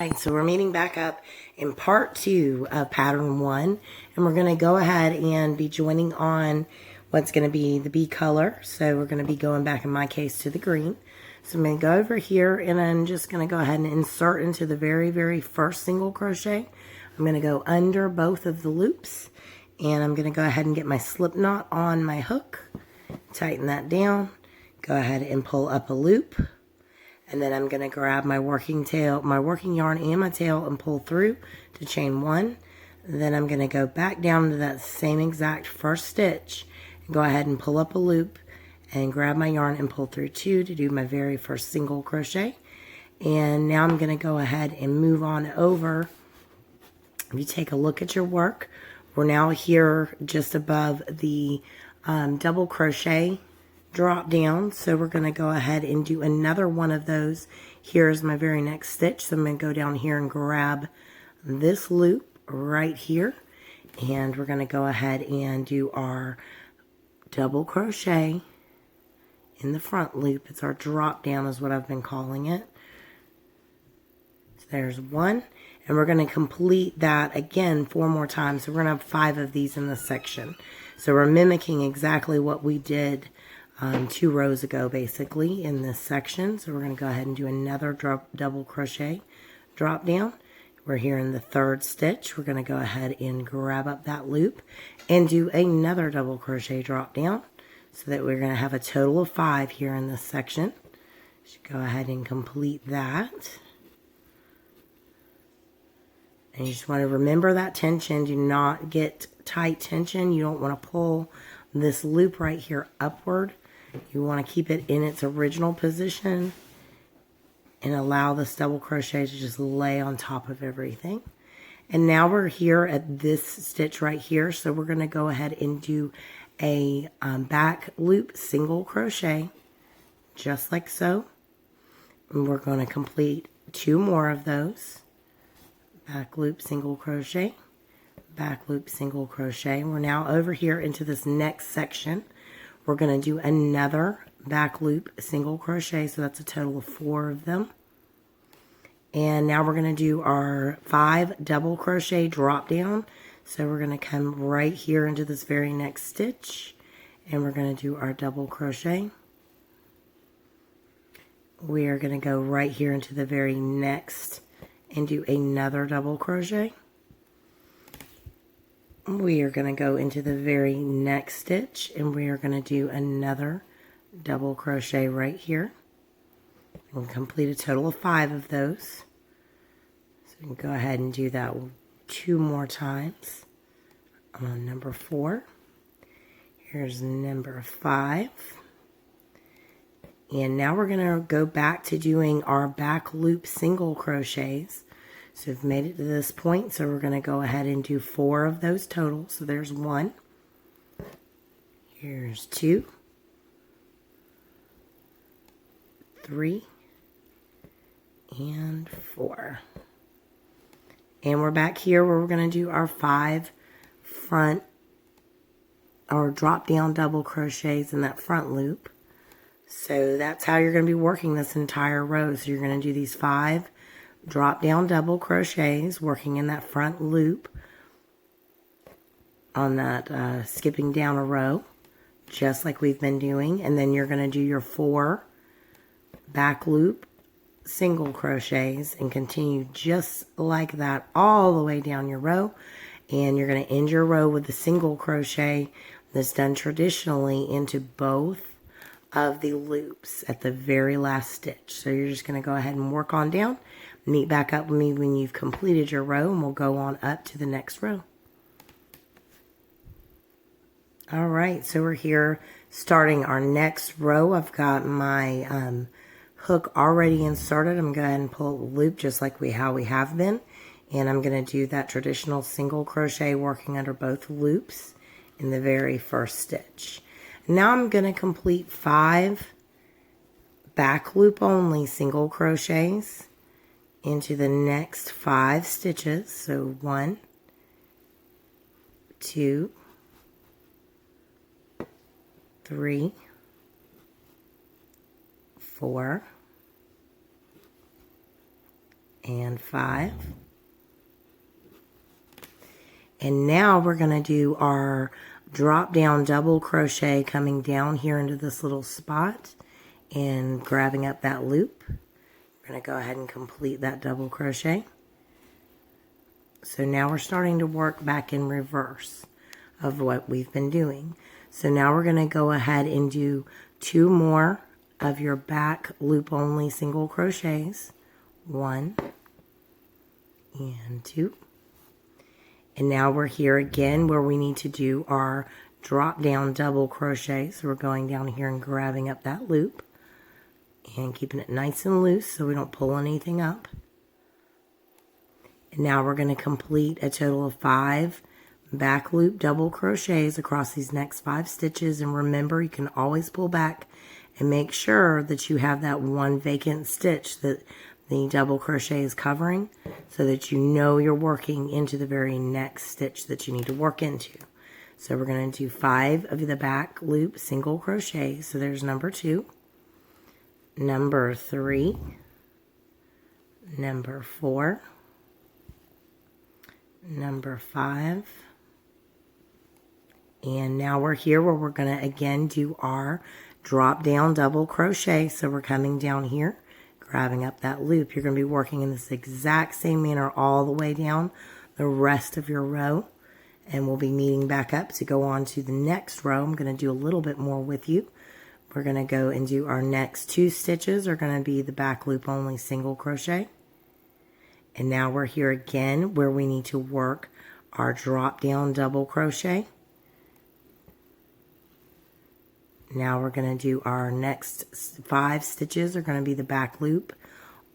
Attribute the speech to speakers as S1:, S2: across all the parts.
S1: Right, so we're meeting back up in part 2 of pattern 1, and we're going to go ahead and be joining on what's going to be the B color. So we're going to be going back, in my case, to the green. So I'm going to go over here, and I'm just going to go ahead and insert into the very first single crochet. I'm going to go under both of the loops, and I'm going to go ahead and get my slip knot on my hook, tighten that down, go ahead and pull up a loop. And then I'm going to grab my working yarn and my tail and pull through to chain 1. And then I'm going to go back down to that same exact first stitch and go ahead and pull up a loop and grab my yarn and pull through 2 to do my very first single crochet. And now I'm going to go ahead and move on over. If you take a look at your work, we're now here just above the double crochet drop down, so we're going to go ahead and do another one of those. Here's my very next stitch, so I'm going to go down here and grab this loop right here, and we're going to go ahead and do our double crochet in the front loop. It's our drop down is what I've been calling it. So there's one, and we're going to complete that again 4 more times. So we're going to have 5 of these in this section. So we're mimicking exactly what we did 2 rows ago, basically, in this section. So we're going to go ahead and do another double crochet drop down. We're here in the 3rd stitch. We're going to go ahead and grab up that loop and do another double crochet drop down, so that we're going to have a total of 5 here in this section. So go ahead and complete that. And you just want to remember that tension. Do not get tight tension. You don't want to pull this loop right here upward. You want to keep it in its original position and allow this double crochet to just lay on top of everything. And now we're here at this stitch right here, so we're going to go ahead and do a back loop single crochet, just like so. And we're going to complete 2 more of those. Back loop single crochet, back loop single crochet. We're now over here into this next section. We're going to do another back loop single crochet, so that's a total of 4 of them. And now we're going to do our 5 double crochet drop down. So we're going to come right here into this very next stitch, and we're going to do our double crochet. We are going to go right here into the very next and do another double crochet. We are going to go into the very next stitch, and we are going to do another double crochet right here. We'll complete a total of 5 of those. So we can go ahead and do that 2 more times. I'm on number 4. Here's number 5. And now we're going to go back to doing our back loop single crochets. So we've made it to this point, so we're going to go ahead and do 4 of those total. So there's 1. Here's 2. 3. And 4. And we're back here where we're going to do our 5 front or drop down double crochets in that front loop. So that's how you're going to be working this entire row. So you're going to do these 5 drop down double crochets working in that front loop on that skipping down a row, just like we've been doing. And then you're going to do your 4 back loop single crochets and continue just like that all the way down your row. And you're going to end your row with the single crochet that's done traditionally into both of the loops at the very last stitch. So you're just going to go ahead and work on down. Meet back up with me when you've completed your row, and we'll go on up to the next row. All right, so we're here starting our next row. I've got my hook already inserted. I'm going to go ahead and pull the loop just like how we have been. And I'm going to do that traditional single crochet working under both loops in the very first stitch. Now I'm going to complete 5 back loop only single crochets into the next 5 stitches. So 1, 2, 3, 4, and 5. And now we're going to do our drop down double crochet coming down here into this little spot and grabbing up that loop. We're going to go ahead and complete that double crochet. So now we're starting to work back in reverse of what we've been doing. So now we're going to go ahead and do 2 more of your back loop only single crochets. 1 and 2. And now we're here again where we need to do our drop down double crochet. So we're going down here and grabbing up that loop and keeping it nice and loose so we don't pull anything up. And now we're going to complete a total of 5 back loop double crochets across these next 5 stitches. And remember, you can always pull back and make sure that you have that one vacant stitch that the double crochet is covering, so that you know you're working into the very next stitch that you need to work into. So we're going to do 5 of the back loop single crochet. So there's number 2, number 3, number 4, number 5, and now we're here where we're going to again do our drop down double crochet. So we're coming down here, grabbing up that loop. You're going to be working in this exact same manner all the way down the rest of your row, and we'll be meeting back up to go on to the next row. I'm going to do a little bit more with you. We're going to go and do our next 2 stitches are going to be the back loop only single crochet. And now we're here again where we need to work our drop down double crochet. Now we're going to do our next 5 stitches are going to be the back loop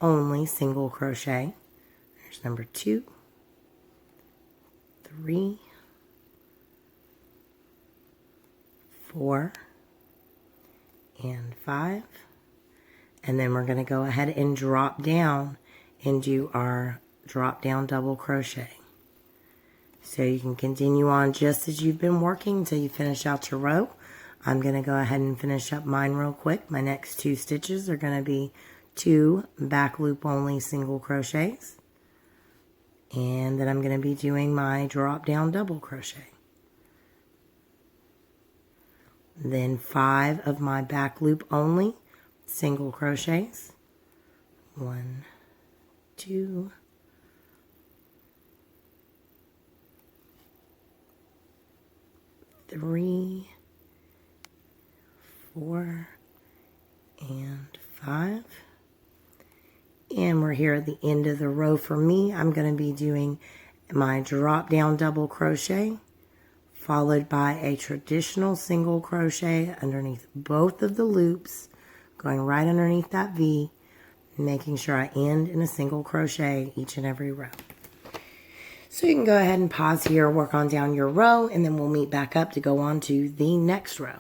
S1: only single crochet. There's number 2, 3, 4, and 5. And then we're going to go ahead and drop down and do our drop down double crochet. So you can continue on just as you've been working until you finish out your row. I'm going to go ahead and finish up mine real quick. My next 2 stitches are going to be 2 back loop only single crochets. And then I'm going to be doing my drop down double crochet. Then 5 of my back loop only single crochets. 1, 2, 3, 4, and 5. And we're here at the end of the row. For me, I'm going to be doing my drop down double crochet followed by a traditional single crochet underneath both of the loops, going right underneath that V, making sure I end in a single crochet each and every row. So you can go ahead and pause here, work on down your row, and then we'll meet back up to go on to the next row.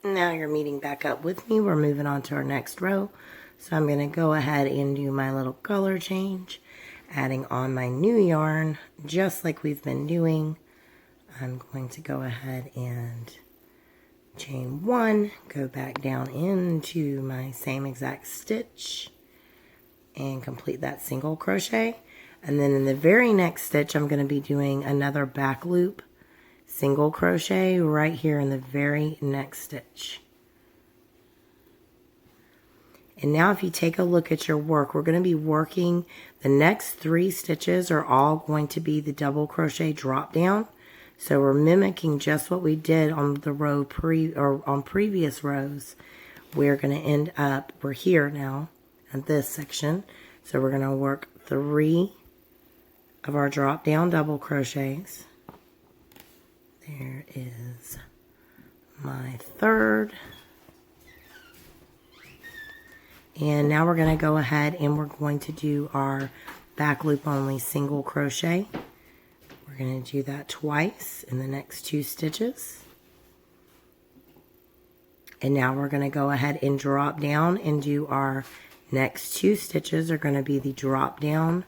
S1: Now you're meeting back up with me. We're moving on to our next row. So I'm going to go ahead and do my little color change, adding on my new yarn, just like we've been doing. I'm going to go ahead and chain 1, go back down into my same exact stitch, and complete that single crochet. And then in the very next stitch, I'm going to be doing another back loop single crochet right here in the very next stitch. And now if you take a look at your work, we're going to be working the next 3 stitches are all going to be the double crochet drop down. So we're mimicking just what we did on the row on previous rows. We're going to end up, we're here now at this section. So we're going to work 3 of our drop down double crochets. There is my 3rd. And now we're going to go ahead and we're going to do our back loop only single crochet. We're going to do that twice in the next 2 stitches. And now we're going to go ahead and drop down and do our next 2 stitches are going to be the drop down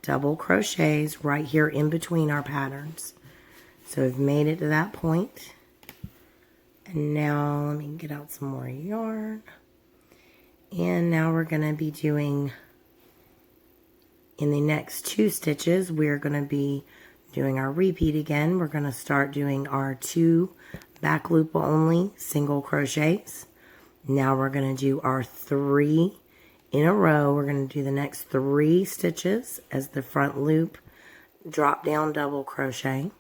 S1: double crochets right here in between our patterns. So we've made it to that point. And now let me get out some more yarn. And now we're going to be doing In the next 2 stitches, we're going to be doing our repeat again. We're going to start doing our 2 back loop only single crochets. Now we're going to do our 3 in a row. We're going to do the next 3 stitches as the front loop, drop down double crochet.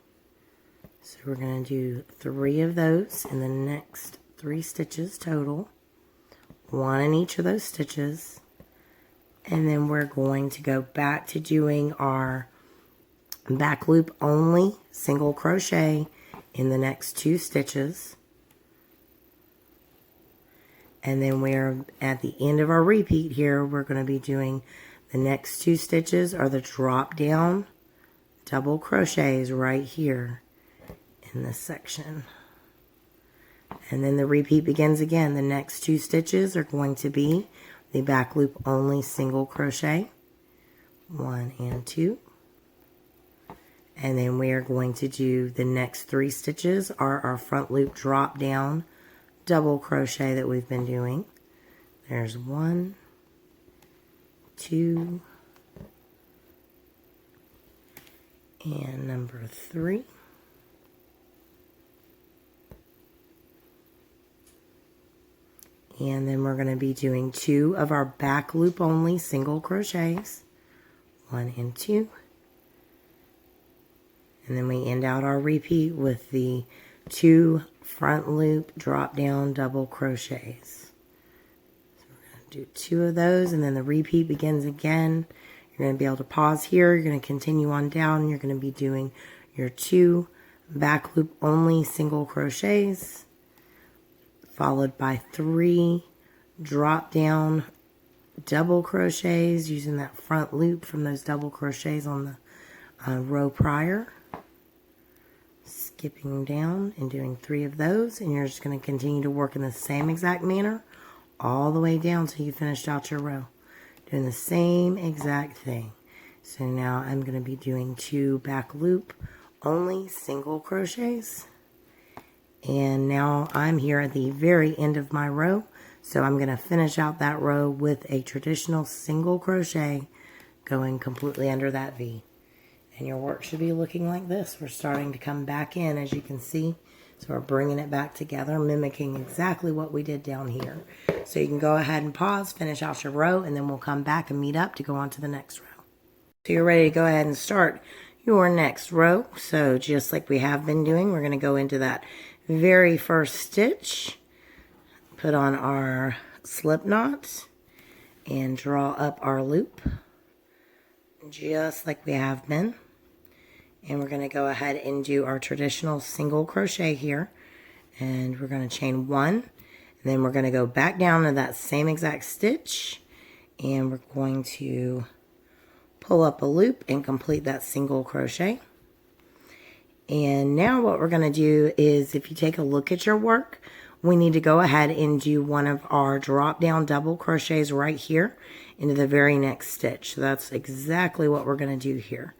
S1: So we're going to do 3 of those in the next 3 stitches total, 1 in each of those stitches. And then we're going to go back to doing our back loop only single crochet in the next 2 stitches. And then we're at the end of our repeat here, we're going to be doing the next 2 stitches are the drop down double crochets right here in this section. And then the repeat begins again. The next 2 stitches are going to be the back loop only single crochet, 1 and 2. And then we are going to do the next 3 stitches are our front loop drop down double crochet that we've been doing. There's 1, 2, and number 3. And then we're going to be doing 2 of our back loop only single crochets, 1 and 2. And then we end out our repeat with the 2 front loop drop down double crochets. So we're going to do 2 of those, and then the repeat begins again. You're going to be able to pause here. You're going to continue on down, and you're going to be doing your 2 back loop only single crochets, followed by 3 drop down double crochets using that front loop from those double crochets on the row prior. Skipping down and doing 3 of those, and you're just going to continue to work in the same exact manner all the way down till you finished out your row, doing the same exact thing. So now I'm going to be doing 2 back loop only single crochets, and now I'm here at the very end of my row, so I'm going to finish out that row with a traditional single crochet going completely under that V. And your work should be looking like this. We're starting to come back in, as you can see. So we're bringing it back together, mimicking exactly what we did down here. So you can go ahead and pause, finish out your row, and then we'll come back and meet up to go on to the next row. So you're ready to go ahead and start your next row. So just like we have been doing, we're going to go into that very first stitch, put on our slip knot, and draw up our loop, just like we have been. And we're going to go ahead and do our traditional single crochet here. And we're going to chain 1. And then we're going to go back down to that same exact stitch. And we're going to pull up a loop and complete that single crochet. And now what we're going to do is, if you take a look at your work, we need to go ahead and do one of our drop down double crochets right here into the very next stitch. So that's exactly what we're going to do here.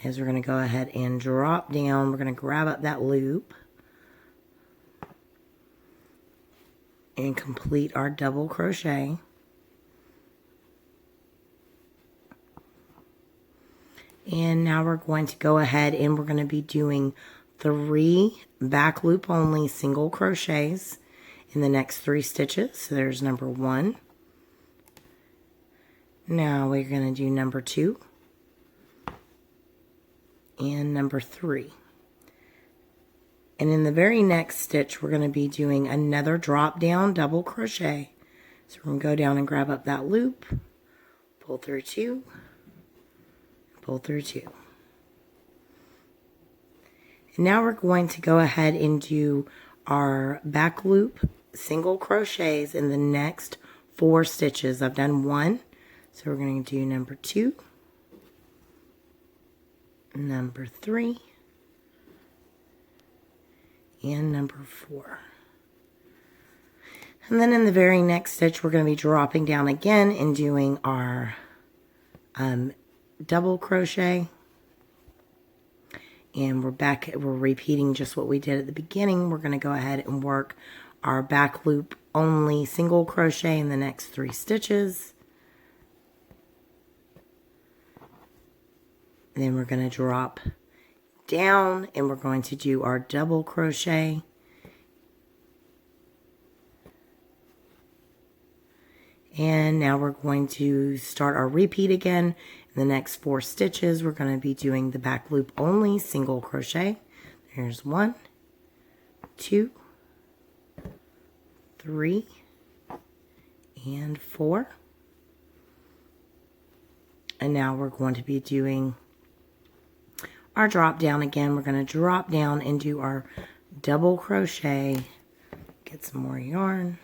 S1: Is we're going to go ahead and drop down. We're going to grab up that loop and complete our double crochet. And now we're going to go ahead and we're going to be doing 3 back loop only single crochets in the next 3 stitches. So there's number 1. Now we're going to do number 2. And number 3. And in the very next stitch, we're going to be doing another drop down double crochet. So we're going to go down and grab up that loop, pull through 2, pull through 2. And now we're going to go ahead and do our back loop single crochets in the next 4 stitches. I've done 1, so we're going to do number 2, number 3, and number 4. And then in the very next stitch, we're going to be dropping down again and doing our double crochet. And we're repeating just what we did at the beginning. We're going to go ahead and work our back loop only single crochet in the next 3 stitches. And then we're going to drop down and we're going to do our double crochet. And now we're going to start our repeat again. In the next 4 stitches, we're going to be doing the back loop only, single crochet. There's 1, 2, 3, and 4. And now we're going to be doing our drop down again. We're going to drop down and do our double crochet. Get some more yarn.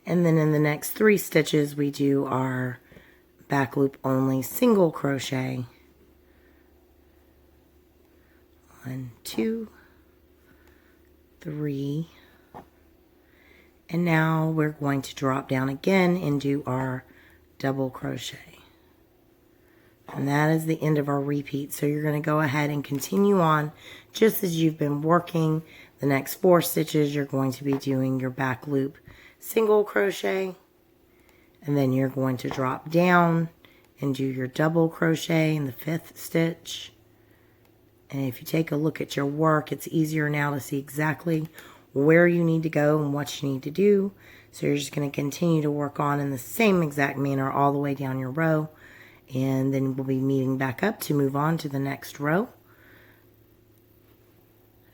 S1: And then in the next 3 stitches, we do our back loop only single crochet. 1, 2, 3. And now we're going to drop down again and do our double crochet. And that is the end of our repeat. So you're going to go ahead and continue on just as you've been working. The next 4 stitches, you're going to be doing your back loop single crochet, and then you're going to drop down and do your double crochet in the 5th stitch. And if you take a look at your work, it's easier now to see exactly where you need to go and what you need to do. So you're just going to continue to work on in the same exact manner all the way down your row, and then we'll be meeting back up to move on to the next row.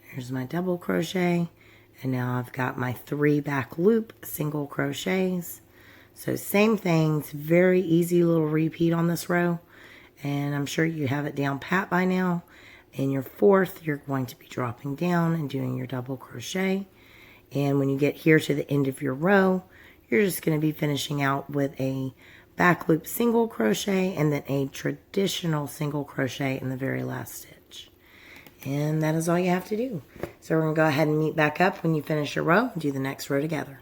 S1: Here's my double crochet. And now I've got my 3 back loop single crochets. So same things, very easy little repeat on this row. And I'm sure you have it down pat by now. In your 4th, you're going to be dropping down and doing your double crochet. And when you get here to the end of your row, you're just going to be finishing out with a back loop single crochet and then a traditional single crochet in the very last stitch. And that is all you have to do. So we're going to go ahead and meet back up when you finish your row and do the next row together.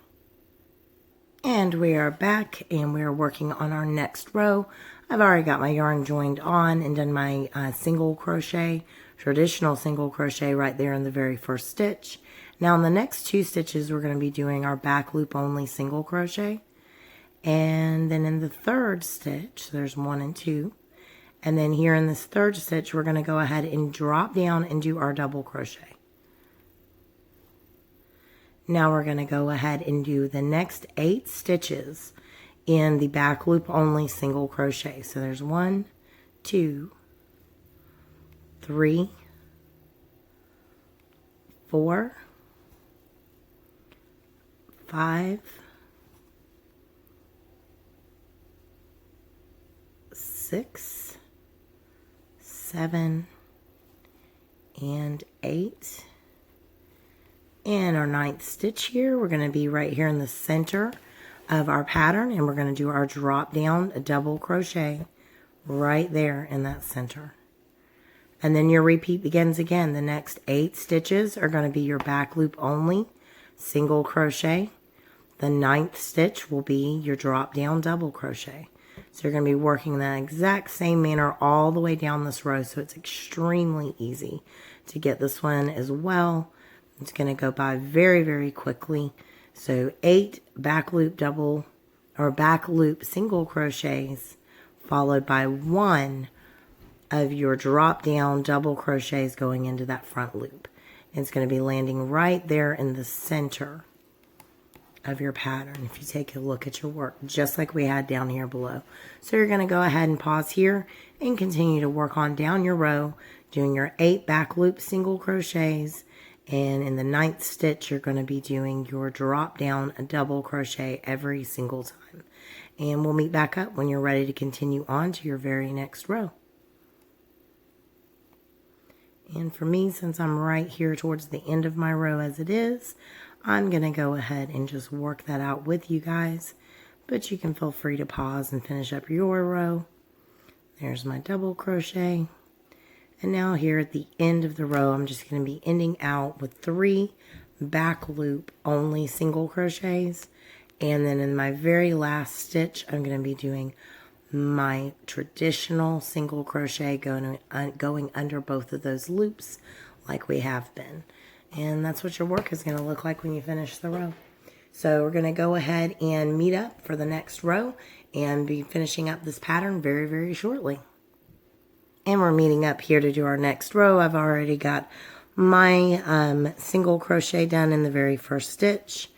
S1: And we are back and we are working on our next row. I've already got my yarn joined on and done my single crochet, traditional single crochet right there in the very first stitch. Now in the next 2 stitches, we're going to be doing our back loop only single crochet. And then in the 3rd stitch, so there's 1 and 2. And then here in this 3rd stitch, we're going to go ahead and drop down and do our double crochet. Now we're going to go ahead and do the next 8 stitches in the back loop only single crochet. So there's 1, 2, 3, 4, 5, 6, 7, and 8. And our 9th stitch here, we're going to be right here in the center of our pattern, and we're going to do our drop down, a double crochet right there in that center. And then your repeat begins again. The next 8 stitches are going to be your back loop only single crochet. The 9th stitch will be your drop down double crochet. So you're going to be working that exact same manner all the way down this row. So it's extremely easy to get this one as well. It's going to go by very, very quickly. So 8 back loop double or back loop single crochets followed by 1 of your drop down double crochets going into that front loop. It's going to be landing right there in the center of your pattern if you take a look at your work, just like we had down here below. So you're going to go ahead and pause here and continue to work on down your row, doing your 8 back loop single crochets, and in the 9th stitch you're going to be doing your drop down a double crochet every single time. And we'll meet back up when you're ready to continue on to your very next row. And for me, since I'm right here towards the end of my row as it is, I'm going to go ahead and just work that out with you guys. But you can feel free to pause and finish up your row. There's my double crochet. And now here at the end of the row, I'm just going to be ending out with 3 back loop only single crochets. And then in my very last stitch, I'm going to be doing my traditional single crochet going under both of those loops like we have been. And that's what your work is going to look like when you finish the row. So we're going to go ahead and meet up for the next row and be finishing up this pattern very, very shortly. And we're meeting up here to do our next row. I've already got my single crochet done in the very first stitch.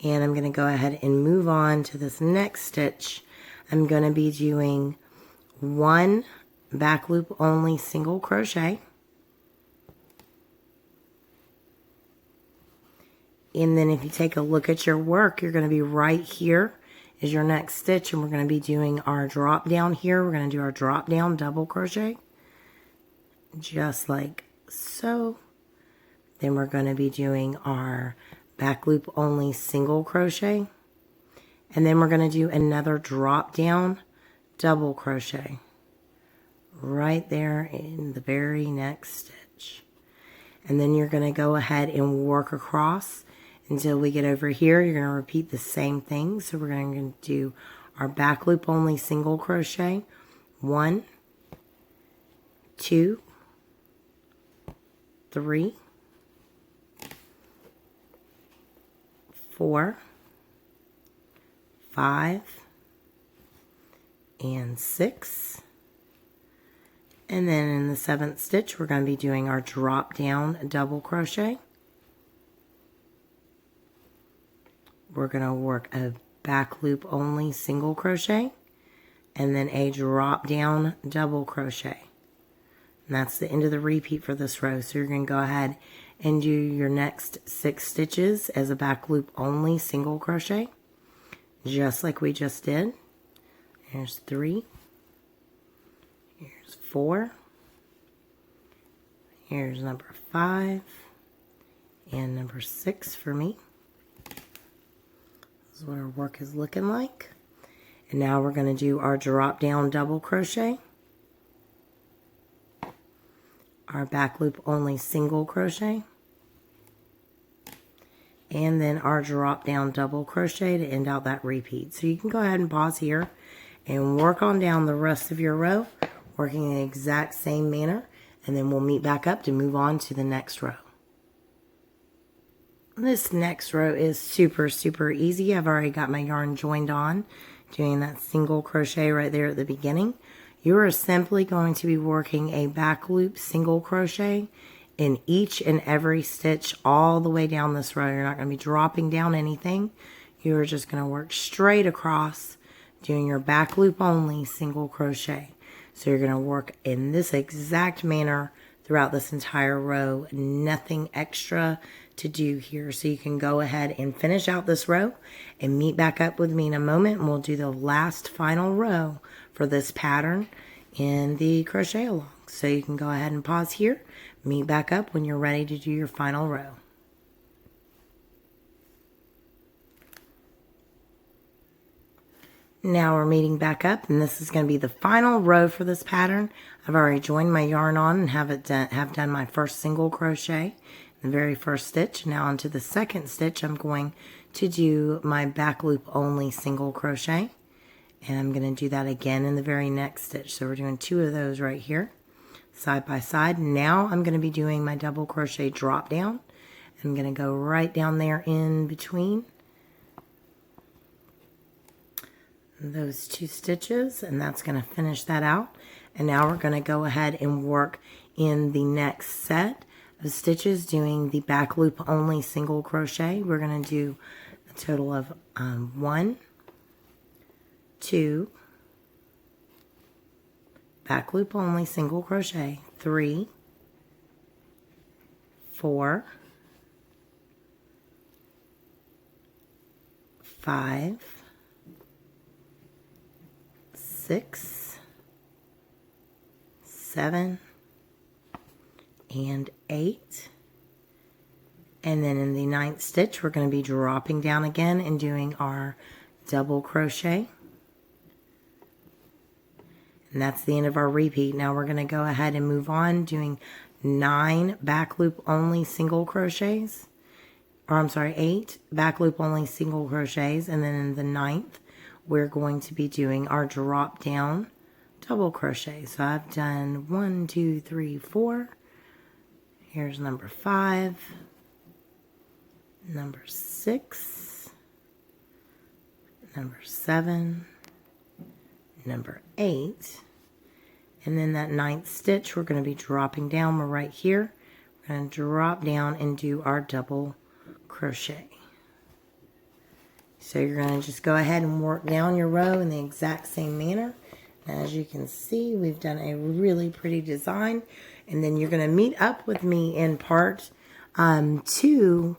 S1: And I'm going to go ahead and move on to this next stitch. I'm going to be doing one back loop only single crochet. And then if you take a look at your work, you're going to be right here is your next stitch. And we're going to be doing our drop down here. We're going to do our drop down double crochet. Just like so. Then we're going to be doing our back loop only single crochet. And then we're going to do another drop down double crochet. Right there in the very next stitch. And then you're going to go ahead and work across until we get over here. You're going to repeat the same thing. So we're going to do our back loop only single crochet. 1, 2, 3, 4, 5, and 6. And then in the 7th stitch, we're going to be doing our drop down double crochet. We're going to work a back loop only single crochet and then a drop down double crochet. And that's the end of the repeat for this row. So you're going to go ahead and do your next 6 stitches as a back loop only single crochet, just like we just did. Here's 3. Here's 4. Here's number 5 and number 6 for me. This is what our work is looking like. And now we're going to do our drop down double crochet, our back loop only single crochet, and then our drop down double crochet to end out that repeat. So you can go ahead and pause here and work on down the rest of your row, working in the exact same manner, and then we'll meet back up to move on to the next row. This next row is super, super easy. I've already got my yarn joined on, doing that single crochet right there at the beginning. You are simply going to be working a back loop single crochet in each and every stitch all the way down this row. You're not going to be dropping down anything. You are just going to work straight across, doing your back loop only single crochet. So you're going to work in this exact manner throughout this entire row. Nothing extra to do here. So you can go ahead and finish out this row and meet back up with me in a moment, and we'll do the last final row for this pattern in the crochet along. So you can go ahead and pause here, meet back up when you're ready to do your final row. Now we're meeting back up, and this is going to be the final row for this pattern. I've already joined my yarn on and have done my first single crochet in the very first stitch. Now onto the second stitch, I'm going to do my back loop only single crochet, and I'm going to do that again in the very next stitch. So we're doing 2 of those right here, side by side. Now I'm going to be doing my double crochet drop down. I'm going to go right down there in between those 2 stitches, and that's going to finish that out. And now we're going to go ahead and work in the next set of stitches doing the back loop only single crochet. We're going to do a total of 1, 2, back loop only single crochet, 3, 4, 5, 6, 7, and 8. And then in the 9th stitch, we're going to be dropping down again and doing our double crochet. And that's the end of our repeat. Now we're going to go ahead and move on, doing 9 back loop only single crochets. Or I'm sorry, 8 back loop only single crochets. And then in the 9th, we're going to be doing our drop down double crochet. So I've done 1, 2, 3, 4. Here's number 5, number 6, number 7, number 8, and then that 9th stitch we're going to be dropping down. We're right here. We're going to drop down and do our double crochet. So you're going to just go ahead and work down your row in the exact same manner. As you can see, we've done a really pretty design. And then you're going to meet up with me in part 2,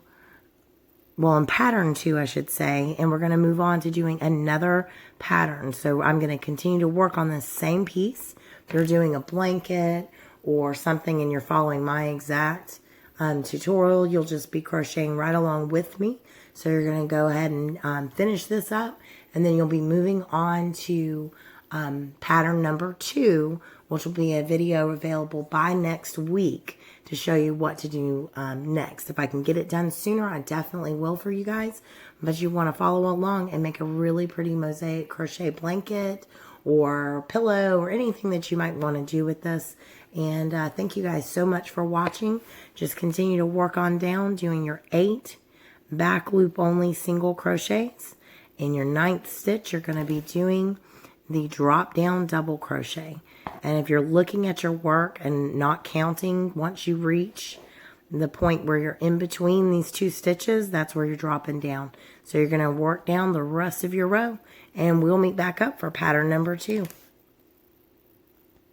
S1: well, in pattern 2, I should say. And we're going to move on to doing another pattern. So I'm going to continue to work on this same piece. If you're doing a blanket or something and you're following my exact tutorial, you'll just be crocheting right along with me. So you're going to go ahead and finish this up, and then you'll be moving on to pattern number 2, which will be a video available by next week to show you what to do next. If I can get it done sooner, I definitely will for you guys. But you want to follow along and make a really pretty mosaic crochet blanket or pillow or anything that you might want to do with this. And thank you guys so much for watching. Just continue to work on down, doing your 8 back loop only single crochets. In your 9th stitch, you're going to be doing the drop down double crochet. And if you're looking at your work and not counting, once you reach the point where you're in between these 2 stitches, that's where you're dropping down. So you're going to work down the rest of your row, and we'll meet back up for pattern number 2.